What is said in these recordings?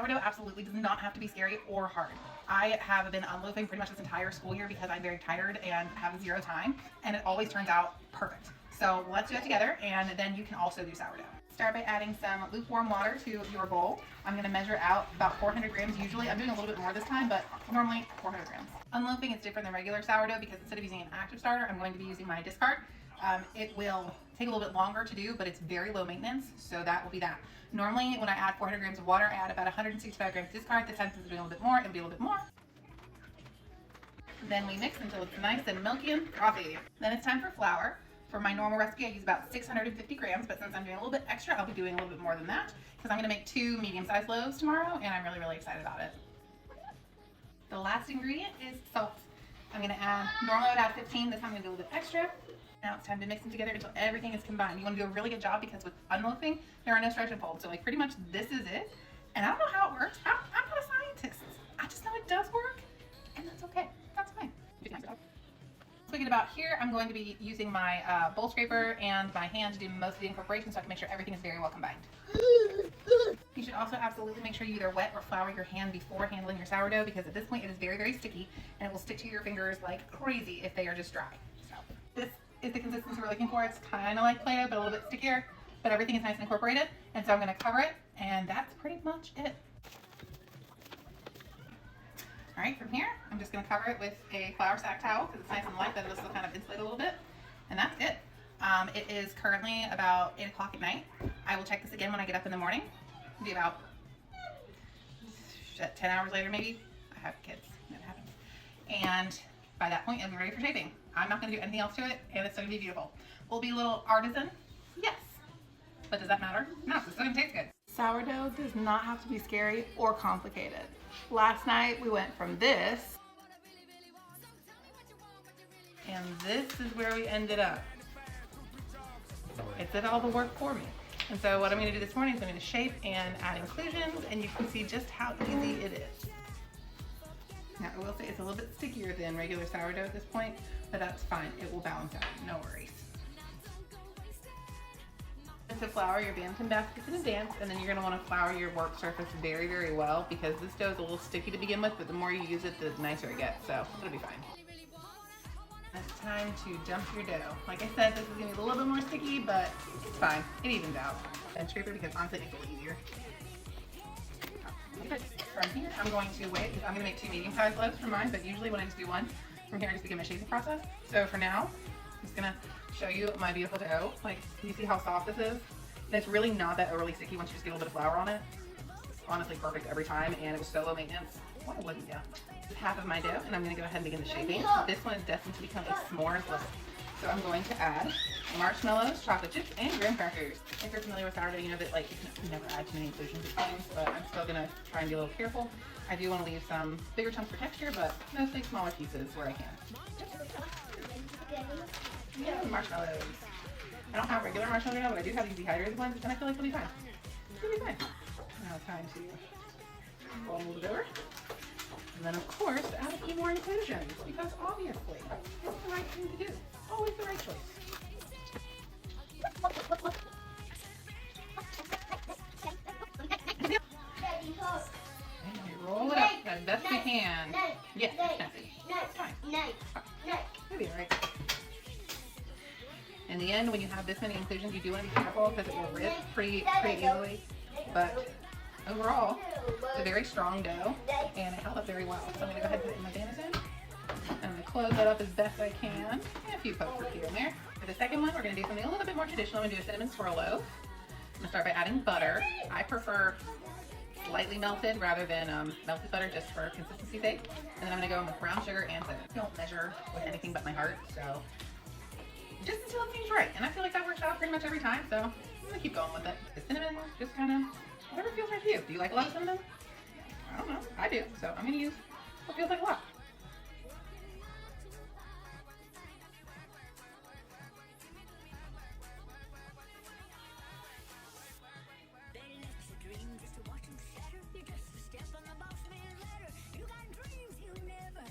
Sourdough absolutely does not have to be scary or hard. I have been unloafing pretty much this entire school year because I'm very tired and have zero time, and it always turns out perfect. So let's do it together, and then you can also do sourdough. Start by adding some lukewarm water to your bowl. I'm going to measure out about 400 grams usually. I'm doing a little bit more this time, but normally 400 grams. Unloafing is different than regular sourdough because instead of using an active starter, I'm going to be using my discard. It will take a little bit longer to do, but it's very low maintenance, so that will be that. Normally, when I add 400 grams of water, I add about 165 grams discard. This time, since we're doing a little bit more, it'll be a little bit more. Then we mix until it's nice and milky and frothy. Then it's time for flour. For my normal recipe, I use about 650 grams, but since I'm doing a little bit extra, I'll be doing a little bit more than that because I'm going to make 2 medium-sized loaves tomorrow, and I'm really, really excited about it. The last ingredient is salt. I'm going to add, normally I would add 15, this time I'm going to do a little bit extra. Now it's time to mix them together until everything is combined. You want to do a really good job because with unloafing, there are no stretch and fold. So like pretty much this is it. And I don't know how it works. I'm not a scientist. I just know it does work, and that's okay. That's fine. So get about here, I'm going to be using my bowl scraper and my hand to do most of the incorporation so I can make sure everything is very well combined. You should also absolutely make sure you either wet or flour your hand before handling your sourdough because at this point it is very, very sticky and it will stick to your fingers like crazy if they are just dry. So this is the consistency we're looking for. It's kind of like Play-Doh, but a little bit stickier, but everything is nice and incorporated. And so I'm going to cover it, and that's pretty much it. All right, from here, I'm just going to cover it with a flour sack towel because it's nice and light, that it'll still kind of insulate a little bit. And that's it. It is currently about 8 o'clock at night. I will check this again when I get up in the morning. It'll be about 10 hours later, maybe. I have kids. It happens. And by that point, it'll be ready for shaping. I'm not going to do anything else to it, and it's going to be beautiful. Will it be a little artisan? Yes. But does that matter? No, it's still going to taste good. Sourdough does not have to be scary or complicated. Last night, we went from this, and this is where we ended up. It did all the work for me. And so what I'm going to do this morning is I'm going to shape and add inclusions, and you can see just how easy it is. Now, I will say it's a little bit stickier than regular sourdough at this point, but that's fine. It will balance out. No worries. And to flour your bantam baskets in advance, and then you're going to want to flour your work surface very, very well because this dough is a little sticky to begin with, but the more you use it, the nicer it gets, so it'll be fine. It's time to dump your dough. Like I said, this is going to be a little bit more sticky, but it's fine. It evens out. And scraper because honestly, it's a little easier. From here, I'm going to wait because I'm going to make 2 medium-sized loaves for mine, but usually when I just do one, from here I just begin my shaping process. So for now, I'm just going to show you my beautiful dough. Like, can you see how soft this is? And it's really not that overly sticky once you just get a little bit of flour on it. It's honestly perfect every time, and it was so low maintenance. Why wouldn't you? This is half of my dough, and I'm going to go ahead and begin the shaping. This one is destined to become a s'mores loaf. So I'm going to add marshmallows, chocolate chips, and graham crackers. If you're familiar with sourdough, you know that like you can never add too many inclusions at times, but I'm still going to try and be a little careful. I do want to leave some bigger chunks for texture, but mostly smaller pieces where I can. Yeah, marshmallows. I don't have regular marshmallows now, but I do have these dehydrated ones, and I feel like they'll be fine. It'll be fine. Now time to roll it over. And then, of course, add a few more inclusions, because obviously, it's the right thing to do. Always the right choice. And we roll it up as best we can. Yes, it's fine. It'll be alright. In the end, when you have this many inclusions, you do want to be careful because it will rip pretty easily. But overall, it's a very strong dough, and it held up very well. So I'm going to go ahead and put it in my bantam. I'm going to close that up as best I can. And a few pokes here and there. For the second one, we're going to do something a little bit more traditional. I'm going to do a cinnamon swirl loaf. I'm going to start by adding butter. I prefer slightly melted rather than melted butter just for consistency's sake. And then I'm going to go in with brown sugar and cinnamon. I don't measure with anything but my heart, so just until it seems right. And I feel like that works out pretty much every time, so I'm going to keep going with it. The cinnamon, just kind of whatever feels right for you. Do you like a lot of cinnamon? I don't know. I do, so I'm going to use what feels like a lot.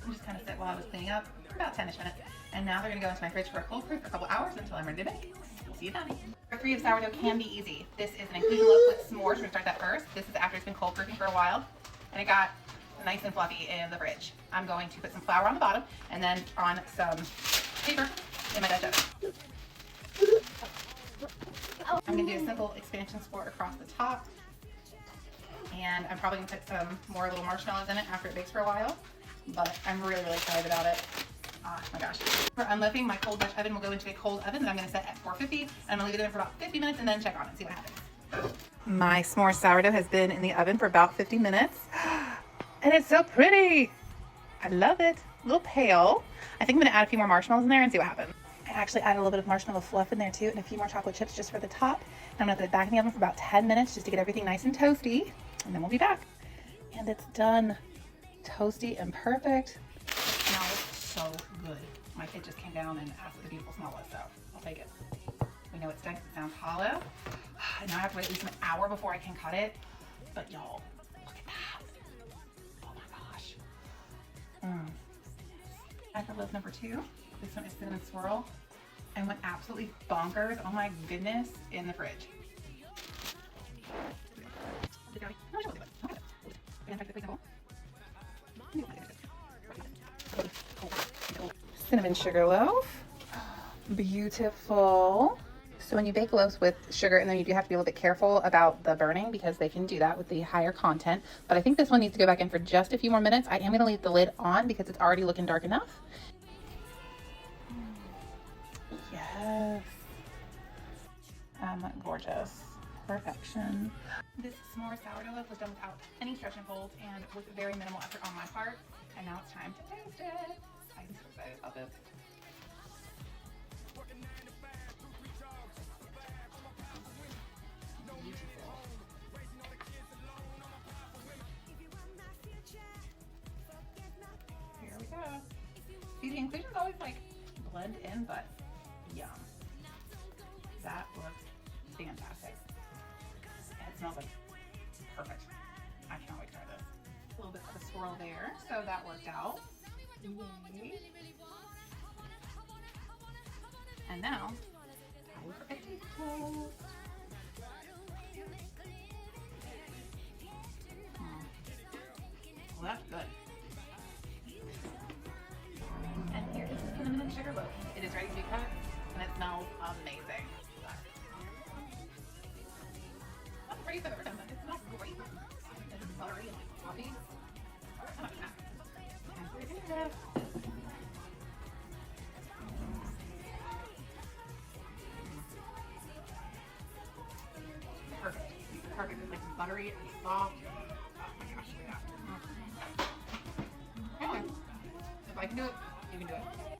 I'm just kind of sit while I was cleaning up for about 10-ish minutes. And now they're going to go into my fridge for a cold proof for a couple hours until I'm ready to bake. We'll see you then. Creative sourdough can be easy. This is an inclusion loaf with s'mores. We're gonna start that first. This is after it's been cold proofing for a while, and it got nice and fluffy in the fridge. I'm going to put some flour on the bottom and then on some paper in my Dutch oven. I'm gonna do a simple expansion score across the top, and I'm probably gonna put some more little marshmallows in it after it bakes for a while, but I'm really, really excited about it. Oh my gosh. For unloafing, my cold Dutch oven will go into a cold oven that I'm going to set at 450, and I'm going to leave it in for about 50 minutes and then check on it and see what happens. My s'more sourdough has been in the oven for about 50 minutes, and it's so pretty. I love it. A little pale. I think I'm going to add a few more marshmallows in there and see what happens. I actually added a little bit of marshmallow fluff in there too, and a few more chocolate chips just for the top. And I'm going to put it back in the oven for about 10 minutes just to get everything nice and toasty, and then we'll be back. And it's done. Toasty and perfect. It smells so good. My kid just came down and asked what the beautiful smell was, so I'll take it. We know it's done because it sounds hollow. And now I have to wait at least an hour before I can cut it. But y'all, look at that. Oh my gosh. At the loaf number 2, this one is cinnamon swirl. I went absolutely bonkers, oh my goodness, in the fridge. Cinnamon sugar loaf. Beautiful. So when you bake loaves with sugar, and then you do have to be a little bit careful about the burning because they can do that with the higher content. But I think this one needs to go back in for just a few more minutes. I am going to leave the lid on because it's already looking dark enough. Yes. Gorgeous. Perfection. This s'more sourdough loaf was done without any stretch and folds and with very minimal effort on my part. And now it's time to taste it. I'm so excited about this. Beautiful. Here we go. See, the inclusions always like blend in, but yum. That looks fantastic. And it smells like perfect. I cannot wait to try this. A little bit of a swirl there, so that worked out. Yay. And now, time for a taste test. Well, that's good. And here is the cinnamon and sugar loaf. It is ready to be cut, and it smells amazing. Not the prettiest I've ever done, but it smells great. It's buttery and like fluffy. How about that? And we're doing it. Perfect. Perfect. It's like buttery and soft. Oh my gosh, yeah. Okay. If I can do it, you can do it.